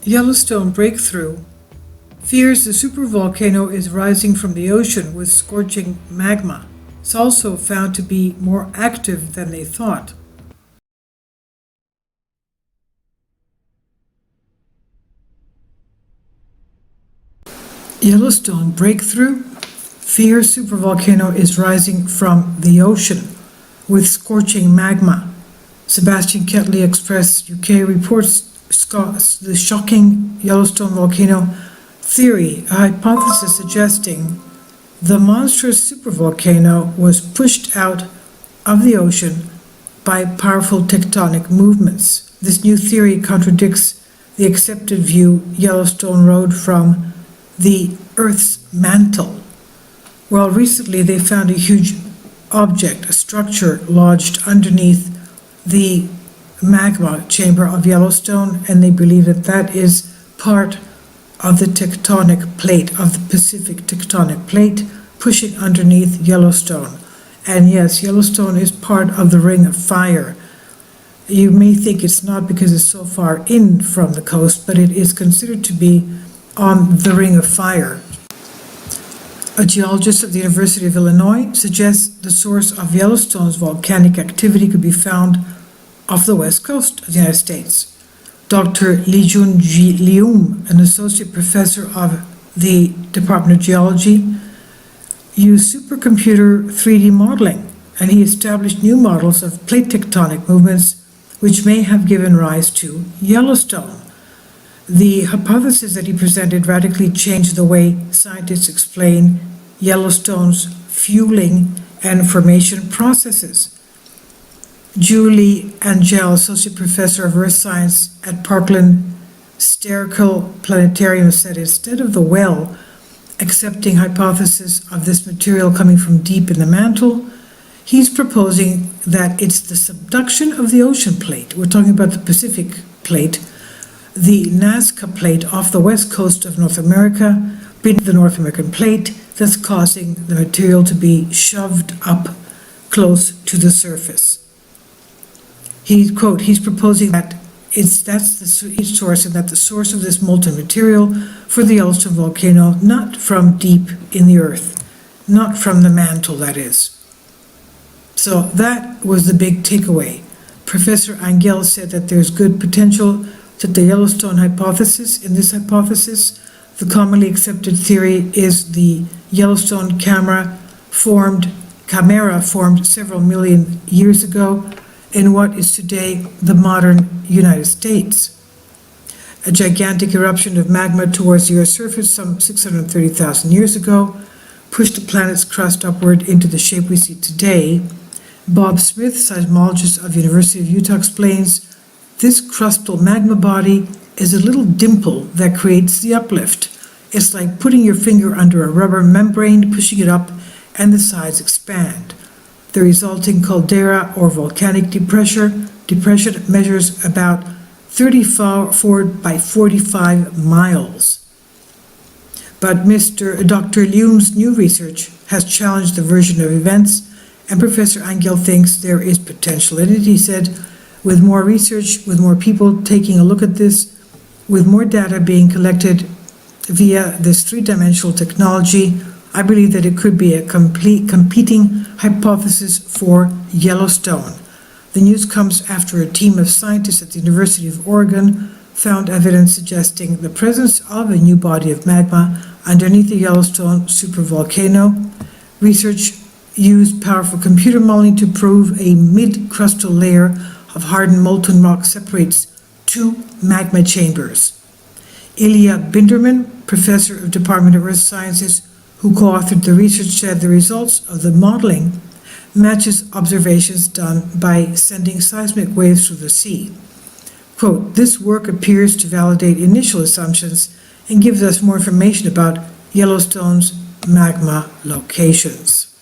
Yellowstone breakthrough fears the supervolcano is rising from the ocean with scorching magma. It's also found to be more active than they thought. Yellowstone breakthrough fears supervolcano is rising from the ocean with scorching magma. Sebastian Ketley Express UK reports the shocking Yellowstone volcano theory, a hypothesis suggesting the monstrous supervolcano was pushed out of the ocean by powerful tectonic movements. This new theory contradicts the accepted view Yellowstone rode from the Earth's mantle. Well, recently they found a huge object, a structure lodged underneath the magma chamber of Yellowstone, and they believe that that is part of the tectonic plate, of the Pacific tectonic plate, pushing underneath Yellowstone. And yes, Yellowstone is part of the Ring of Fire. You may think it's not because it's so far in from the coast, but it is considered to be on the Ring of Fire. A geologist at the University of Illinois suggests the source of Yellowstone's volcanic activity could be found off the west coast of the United States. Dr. Lijun Lium, an associate professor of the Department of Geology, used supercomputer 3D modeling, and he established new models of plate tectonic movements which may have given rise to Yellowstone. The hypothesis that he presented radically changed the way scientists explain Yellowstone's fueling and formation processes. Julie Angel, Associate Professor of Earth Science at Parkland Sterkel Planetarium, said instead of the well accepting hypothesis of this material coming from deep in the mantle, he's proposing that it's the subduction of the ocean plate. We're talking about the Pacific plate, the Nazca plate off the west coast of North America, beneath the North American plate, that's causing the material to be shoved up close to the surface. He's proposing that that's the heat source, and that the source of this molten material for the Yellowstone volcano, not from deep in the earth, not from the mantle, that is. So that was the big takeaway. Professor Angel said that there's good potential that the Yellowstone hypothesis, in this hypothesis, the commonly accepted theory is the Yellowstone camera formed several million years ago in what is today the modern United States. A gigantic eruption of magma towards the Earth's surface some 630,000 years ago pushed the planet's crust upward into the shape we see today. Bob Smith, seismologist of the University of Utah, explains this crustal magma body is a little dimple that creates the uplift. It's like putting your finger under a rubber membrane, pushing it up, and the sides expand. The resulting caldera or volcanic depression measures about 34 by 45 miles. But Dr. Lium's new research has challenged the version of events, and Professor Angel thinks there is potential in it. He said, with more research, with more people taking a look at this, with more data being collected via this three-dimensional technology, I believe that it could be a competing hypothesis for Yellowstone. The news comes after a team of scientists at the University of Oregon found evidence suggesting the presence of a new body of magma underneath the Yellowstone supervolcano. Research used powerful computer modeling to prove a mid-crustal layer of hardened molten rock separates two magma chambers. Ilya Binderman, professor of Department of Earth Sciences, who co-authored the research, said the results of the modeling matches observations done by sending seismic waves through the sea. Quote, this work appears to validate initial assumptions and gives us more information about Yellowstone's magma locations.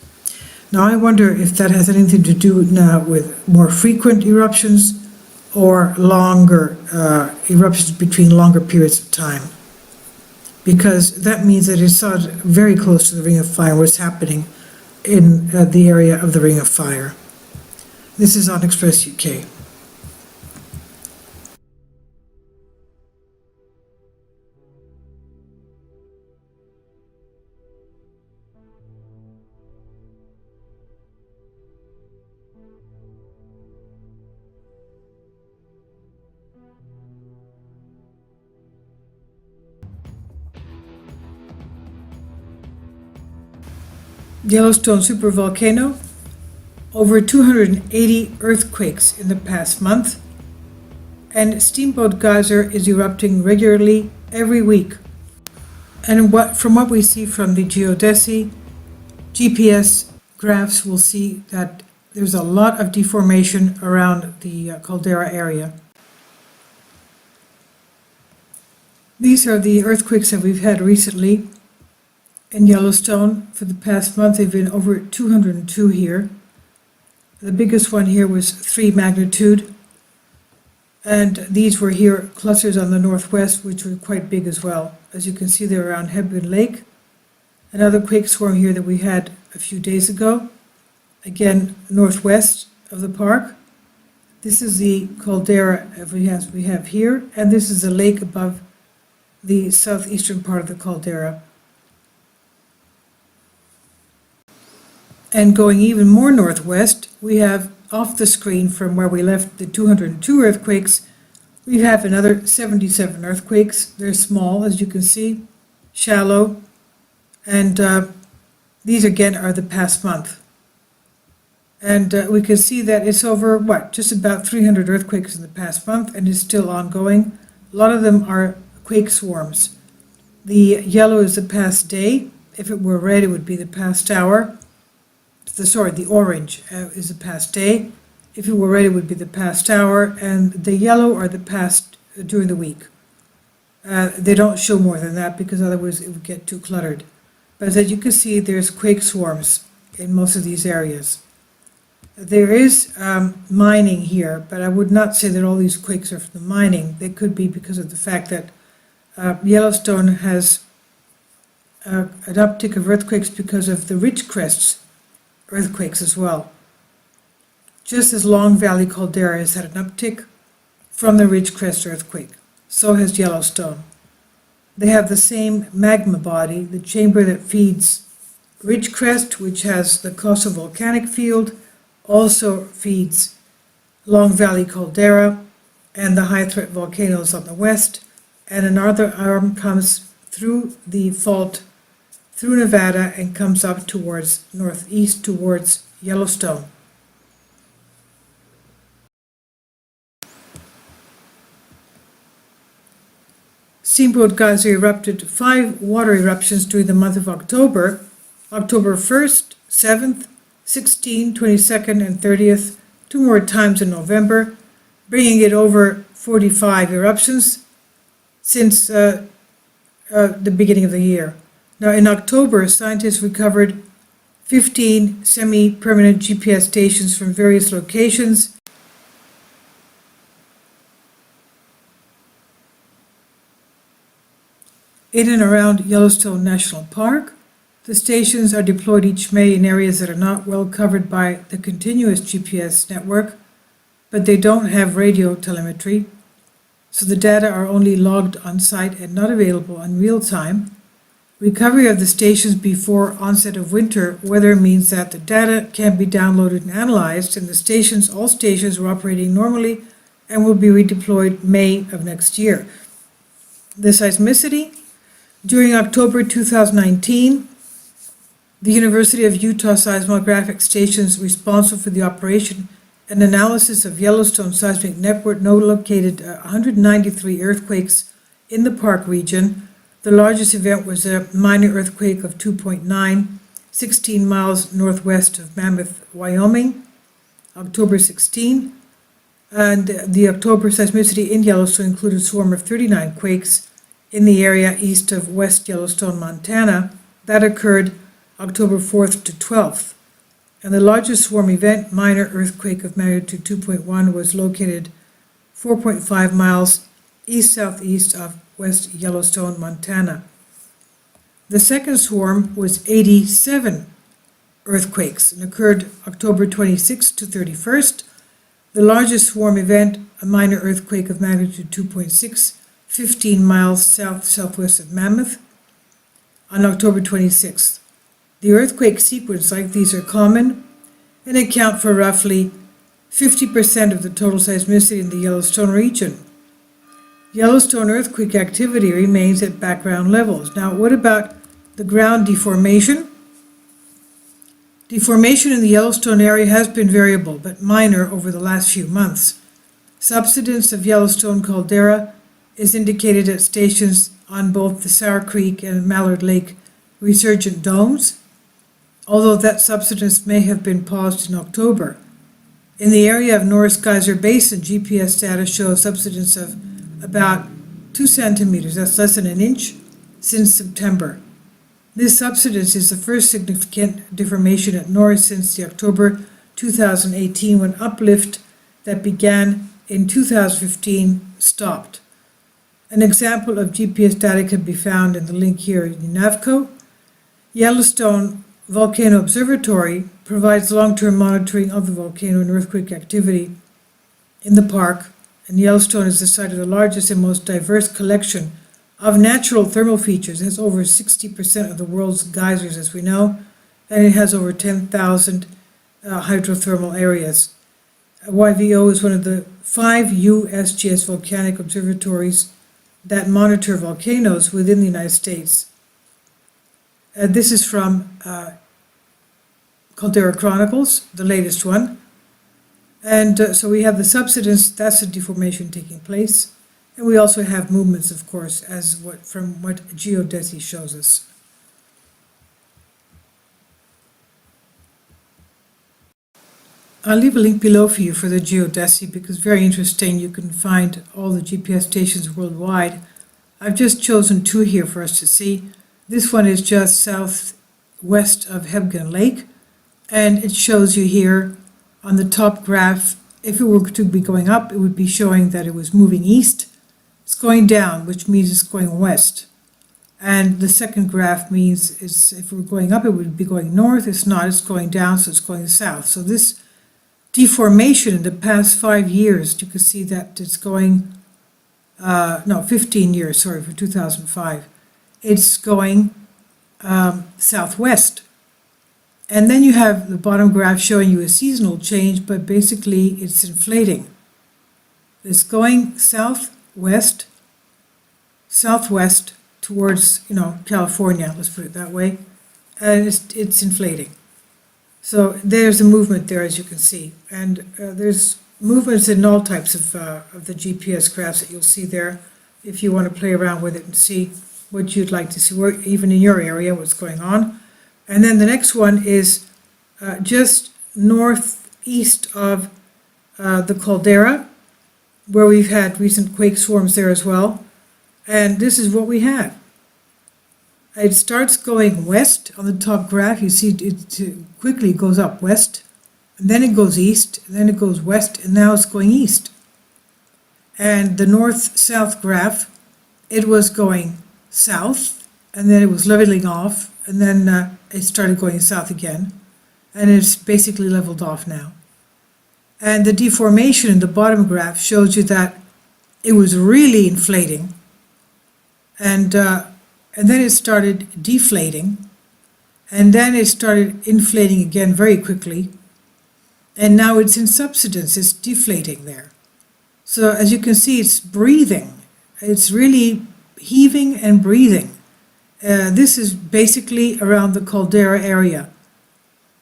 Now I wonder if that has anything to do now with more frequent eruptions or longer eruptions between longer periods of time, because that means that it's very close to the Ring of Fire, what's happening in the area of the Ring of Fire. This is on Express UK. Yellowstone Supervolcano, over 280 earthquakes in the past month, and Steamboat Geyser is erupting regularly every week. And from what we see from the Geodesy GPS graphs, we'll see that there's a lot of deformation around the caldera area. These are the earthquakes that we've had recently in Yellowstone. For the past month, they've been over 202 here. The biggest one here was 3 magnitude. And these were here clusters on the northwest, which were quite big as well. As you can see, they're around Hebron Lake. Another quake swarm here that we had a few days ago, again northwest of the park. This is the caldera we have here, and this is a lake above the southeastern part of the caldera. And going even more northwest, we have off the screen from where we left the 202 earthquakes, we have another 77 earthquakes. They're small, as you can see, shallow, and these again are the past month. And we can see that it's over, just about 300 earthquakes in the past month, and is still ongoing. A lot of them are quake swarms. The yellow is the past day. If it were red, it would be the past hour. The orange is the past day. If it were red, it would be the past hour, and the yellow are the past during the week. They don't show more than that because otherwise it would get too cluttered. But as you can see, there's quake swarms in most of these areas. There is mining here, but I would not say that all these quakes are from the mining. They could be because of the fact that Yellowstone has an uptick of earthquakes because of the ridge crests earthquakes as well. Just as Long Valley Caldera has had an uptick from the ridge crest earthquake, so has Yellowstone. They have the same magma body, the chamber that feeds Ridgecrest, which has the coastal volcanic field, also feeds Long Valley Caldera and the high threat volcanoes on the west, and another arm comes through the fault through Nevada and comes up towards northeast towards Yellowstone. Steamboat Geyser erupted 5 water eruptions during the month of October, October 1st, 7th, 16th, 22nd, and 30th, 2 more times in November, bringing it over 45 eruptions since the beginning of the year. Now, in October, scientists recovered 15 semi-permanent GPS stations from various locations. In and around Yellowstone National Park. The stations are deployed each May in areas that are not well covered by the continuous GPS network, but they don't have radio telemetry, so the data are only logged on site and not available in real time. Recovery of the stations before onset of winter weather means that the data can be downloaded and analyzed, and all stations were operating normally and will be redeployed May of next year. The seismicity. During October 2019, the University of Utah seismographic stations responsible for the operation and analysis of Yellowstone seismic network located 193 earthquakes in the park region. The largest event was a minor earthquake of 2.9, 16 miles northwest of Mammoth, Wyoming, October 16. And the October seismicity in Yellowstone included a swarm of 39 quakes in the area east of West Yellowstone, Montana. That occurred October 4th to 12th. And the largest swarm event, minor earthquake of magnitude 2.1, was located 4.5 miles east-southeast of West Yellowstone, Montana. The second swarm was 87 earthquakes and occurred October 26th to 31st. The largest swarm event, a minor earthquake of magnitude 2.6, 15 miles south-southwest of Mammoth, on October 26th. The earthquake sequence like these are common and account for roughly 50% of the total seismicity in the Yellowstone region. Yellowstone earthquake activity remains at background levels. Now, what about the ground deformation? Deformation in the Yellowstone area has been variable, but minor over the last few months. Subsidence of Yellowstone caldera is indicated at stations on both the Sour Creek and Mallard Lake resurgent domes, although that subsidence may have been paused in October. In the area of Norris Geyser Basin, GPS data shows subsidence of about 2 centimeters, that's less than an inch, since September. This subsidence is the first significant deformation at Norris since the October 2018, when uplift that began in 2015 stopped. An example of GPS data can be found in the link here in NAVCO. Yellowstone Volcano Observatory provides long-term monitoring of the volcano and earthquake activity in the park, and Yellowstone is the site of the largest and most diverse collection of natural thermal features. It has over 60% of the world's geysers, as we know, and it has over 10,000 hydrothermal areas. YVO is one of the 5 USGS volcanic observatories that monitor volcanoes within the United States. This is from Caldera Chronicles, the latest one. And so we have the subsidence, that's the deformation taking place. And we also have movements, of course, from what Geodesy shows us. I'll leave a link below for you for the Geodesy because very interesting. You can find all the GPS stations worldwide. I've just chosen 2 here for us to see. This one is just southwest of Hebgen Lake, and it shows you here on the top graph, if it were to be going up, it would be showing that it was moving east. It's going down, which means it's going west. And the second graph means if we're going up, it would be going north. It's not, it's going down, so it's going south. So this deformation in the past 5 years, you can see that it's going, 15 years, sorry, for 2005. It's going southwest. And then you have the bottom graph showing you a seasonal change, but basically it's inflating. It's going southwest towards, California, let's put it that way, and it's inflating. So there's a movement there, as you can see, and there's movements in all types of the GPS graphs that you'll see there, if you want to play around with it and see what you'd like to see, where, even in your area, what's going on. And then the next one is just northeast of the caldera, where we've had recent quake swarms there as well. And this is what we have. It starts going west on the top graph. You see it quickly goes up west, and then it goes east, and then it goes west, and now it's going east. And the north-south graph, it was going south, and then it was leveling off, and then it started going south again, and it's basically leveled off now. And the deformation in the bottom graph shows you that it was really inflating, and then it started deflating, and then it started inflating again very quickly, and now it's in subsidence, it's deflating there. So as you can see, it's breathing. It's really heaving and breathing. This is basically around the caldera area,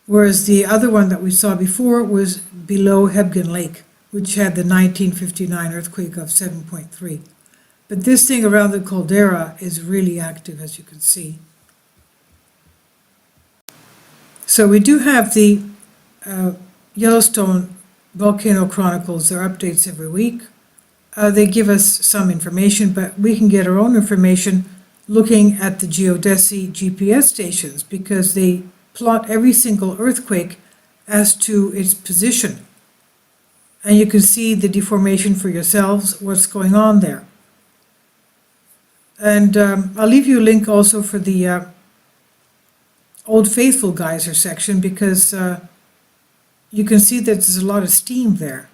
whereas the other one that we saw before was below Hebgen Lake, which had the 1959 earthquake of 7.3. But this thing around the caldera is really active, as you can see. So we do have the Yellowstone Volcano Chronicles, their updates every week. They give us some information, but we can get our own information looking at the Geodesy GPS stations because they plot every single earthquake as to its position. And you can see the deformation for yourselves, what's going on there. And I'll leave you a link also for the Old Faithful geyser section because you can see that there's a lot of steam there.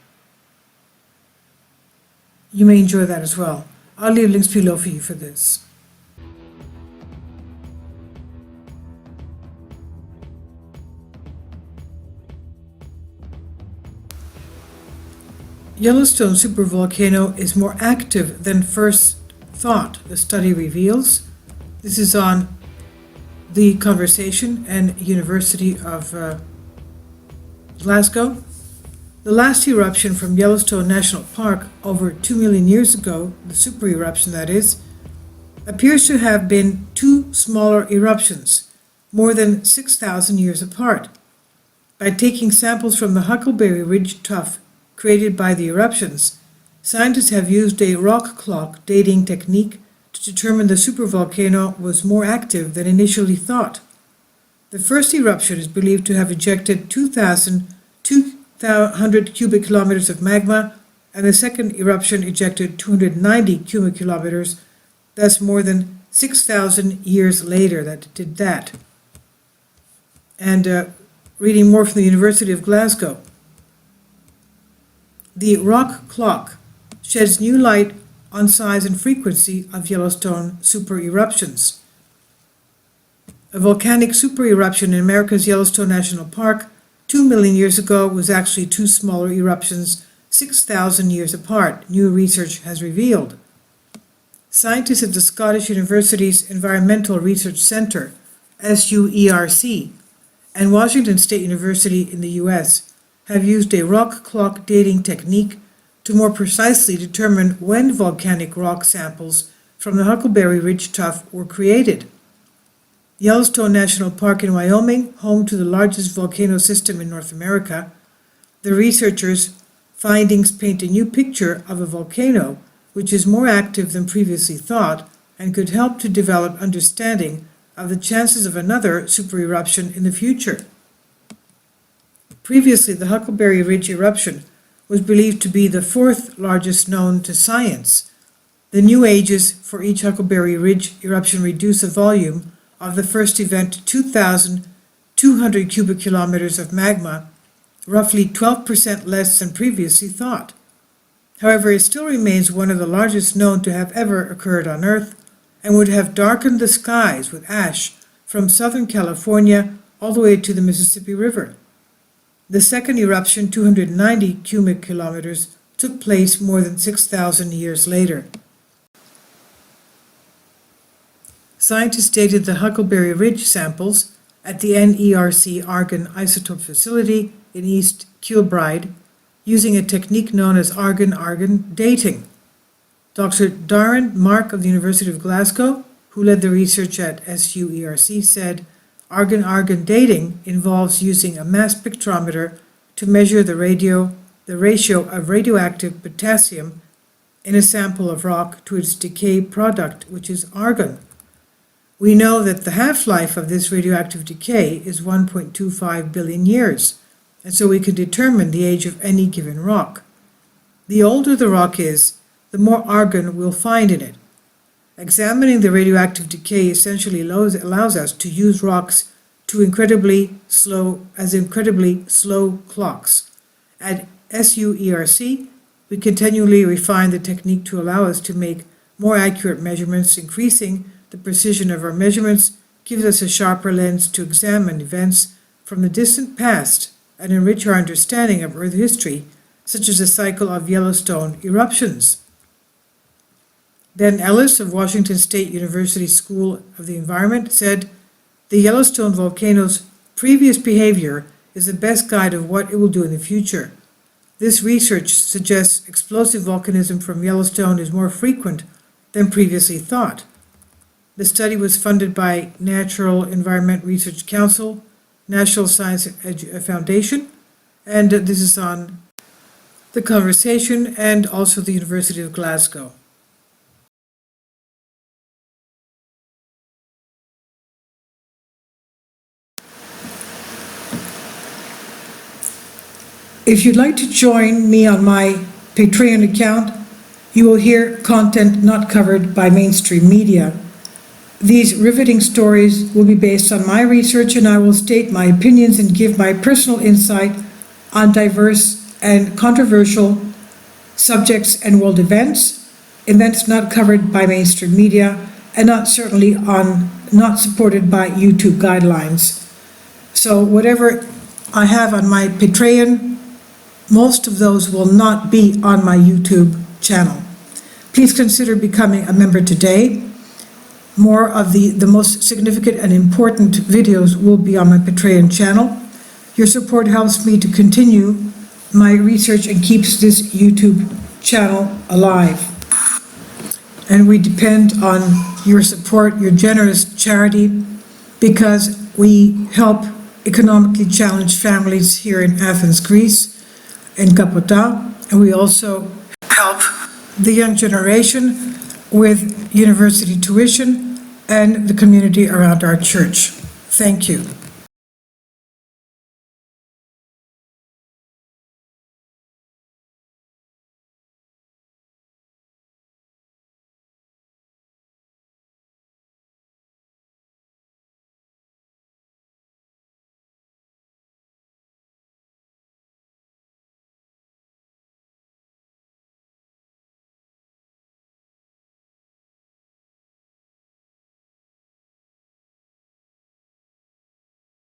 You may enjoy that as well. I'll leave links below for you for this. Yellowstone Supervolcano is more active than first thought, the study reveals. This is on the conversation and University of Glasgow. The last eruption from Yellowstone National Park over 2 million years ago, the super eruption that is, appears to have been two smaller eruptions, more than 6,000 years apart. By taking samples from the Huckleberry Ridge tuff created by the eruptions, scientists have used a rock clock dating technique to determine the supervolcano was more active than initially thought. The first eruption is believed to have ejected 2,200 cubic kilometers of magma, and the second eruption ejected 290 cubic kilometers, thus more than 6,000 years later that it did that. And reading more from the University of Glasgow. The rock clock sheds new light on size and frequency of Yellowstone super eruptions. A volcanic super eruption in America's Yellowstone National Park 2 million years ago was actually two smaller eruptions 6,000 years apart, new research has revealed. Scientists at the Scottish University's Environmental Research Centre, SUERC, and Washington State University in the US have used a rock clock dating technique to more precisely determine when volcanic rock samples from the Huckleberry Ridge tuff were created. Yellowstone National Park in Wyoming, home to the largest volcano system in North America, the researchers' findings paint a new picture of a volcano which is more active than previously thought and could help to develop understanding of the chances of another supereruption in the future. Previously, the Huckleberry Ridge eruption was believed to be the fourth largest known to science. The new ages for each Huckleberry Ridge eruption reduce the volume of the first event to 2,200 cubic kilometers of magma, roughly 12% less than previously thought. However, it still remains one of the largest known to have ever occurred on Earth and would have darkened the skies with ash from Southern California all the way to the Mississippi River. The second eruption, 290 cubic kilometers, took place more than 6,000 years later. Scientists dated the Huckleberry Ridge samples at the NERC Argon Isotope Facility in East Kilbride using a technique known as argon-argon dating. Dr. Darren Mark of the University of Glasgow, who led the research at SUERC, said, "Argon-argon dating involves using a mass spectrometer to measure the ratio of radioactive potassium in a sample of rock to its decay product, which is argon. We know that the half-life of this radioactive decay is 1.25 billion years, and so we can determine the age of any given rock. The older the rock is, the more argon we'll find in it. Examining the radioactive decay essentially allows us to use rocks as incredibly slow clocks. At SUERC, we continually refine the technique to allow us to make more accurate measurements. Increasing the precision of our measurements gives us a sharper lens to examine events from the distant past and enrich our understanding of Earth history, such as the cycle of Yellowstone eruptions." Dan Ellis of Washington State University School of the Environment said, "The Yellowstone volcano's previous behavior is the best guide of what it will do in the future. This research suggests explosive volcanism from Yellowstone is more frequent than previously thought." The study was funded by Natural Environment Research Council, National Science Foundation, and this is on the conversation and also the University of Glasgow. If you'd like to join me on my Patreon account, you will hear content not covered by mainstream media. These riveting stories will be based on my research, and I will state my opinions and give my personal insight on diverse and controversial subjects and world events not covered by mainstream media, and not supported by YouTube guidelines. So whatever I have on my Patreon, most of those will not be on my YouTube channel. Please consider becoming a member today. More of the most significant and important videos will be on my Patreon channel. Your support helps me to continue my research and keeps this YouTube channel alive. And we depend on your support, your generous charity, because we help economically challenged families here in Athens, Greece, in Kapota, and we also help the young generation with university tuition and the community around our church. Thank you.